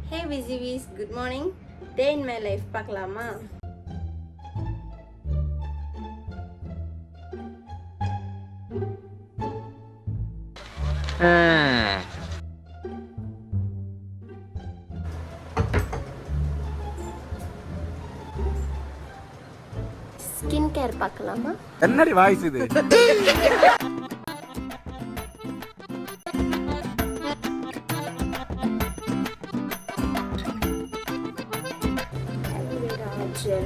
Hey VCVs, good morning. Day in my life பார்க்கலாமா? Skin care பார்க்கலாமா? என்னடி voice இது? Gel.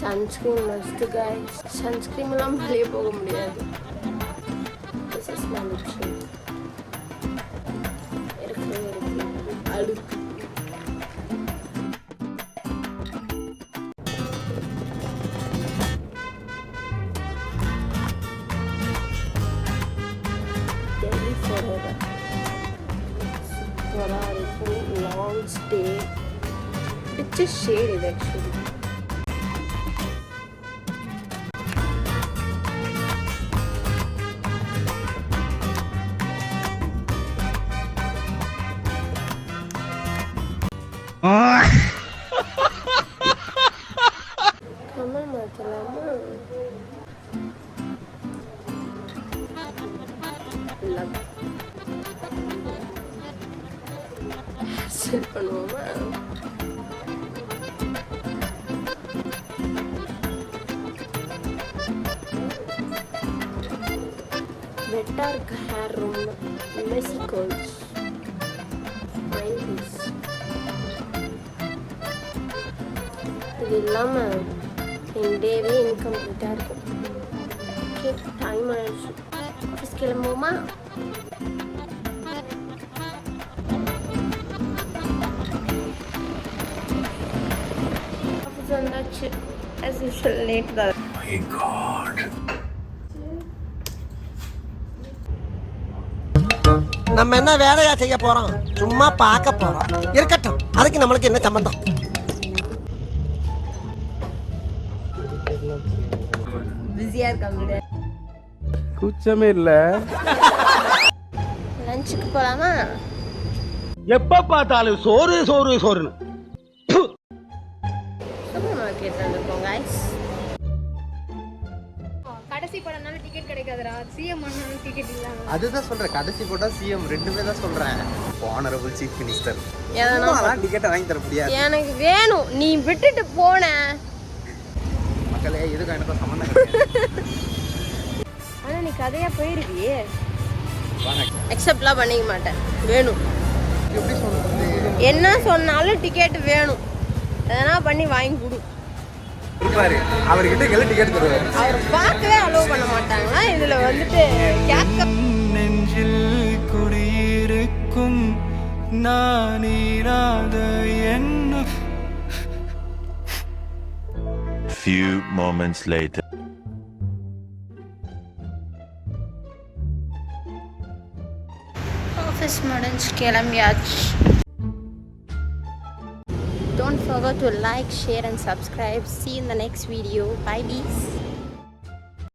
Sunscreen must guys. Sunscreen எல்லாம் வெளியே போக முடியாது. This is my lipstick. அழுக்கு சூப்பராக இருக்கும். லாங் ஸ்டே பிடிச்ச ஷேட் இது ஆக்சுவலி. கமல் மாற்றலாமா? செட் பண்ணுவோமா? வெட்டா இருக்க ஹேர் ரொம்ப மெஸி கோல்ஸ். இது இல்லாமல் என் டேவே இன்கம்ப்ளீட்டாக இருக்கும். ஓகே, டைம் ஆயிடுச்சு. ஆஃபீஸ் கிளம்புவோமா? ஆஃபீஸ் வந்தாச்சு. as usual லேட் தான். My God. நம்ம என்ன வேலையா செய்ய போறோம்? சும்மா பார்க்க போறோம். இருக்கட்டும், அதுக்கு நம்மளுக்கு என்ன சம்பந்தம்? பிஸியா இருக்காங்க. கூச்சமே இல்ல. லஞ்சுக்கு போலாமா? எப்ப பார்த்தாலும் சோறு சோறு சோறுன்னு. சூப்பர் மார்க்கெட்ல இருக்கோம் गाइस. கடைசி படம்னால டிக்கெட் கிடைக்காதுடா. சிஎம் பண்ணாலும் டிக்கெட் இல்லாம. அதுதான் சொல்றேன், கடைசி போட்டா சிஎம் ரெண்டுமே தான் சொல்றேன். ஆனரபிள் சீஃப் மினிஸ்டர் ஏன்னா டிக்கெட் வாங்கி தர முடியாது. எனக்கு வேணும். நீ விட்டுட்டு போன மக்களே, இதுக்கு எனக்கு சம்மந்தம் கிடையாது. ஆனா நீ கதையா போயிருவியே. அக்செப்ட்லாம் பண்ணிக்க மாட்டேன். வேணும். எப்படி சொல்றது? என்ன சொன்னாலும் டிக்கெட் வேணும். எதனா பண்ணி வாங்கி கொடு. இருப்பாரு, அவர்கிட்ட கேளு, டிக்கெட் தருவாரு. அவர் பார்க்கவே அலோவ் பண்ண மாட்டாங்களா? இதுல வந்துட்டு கேட்க நெஞ்சில் குடியிருக்கும் நானீராத என்ன. Few moments later. ஆஃபீஸ் முடிஞ்சு கிளம்பியாச்சு. Don't forget to like, share and subscribe. See you in the next video. Bye bees.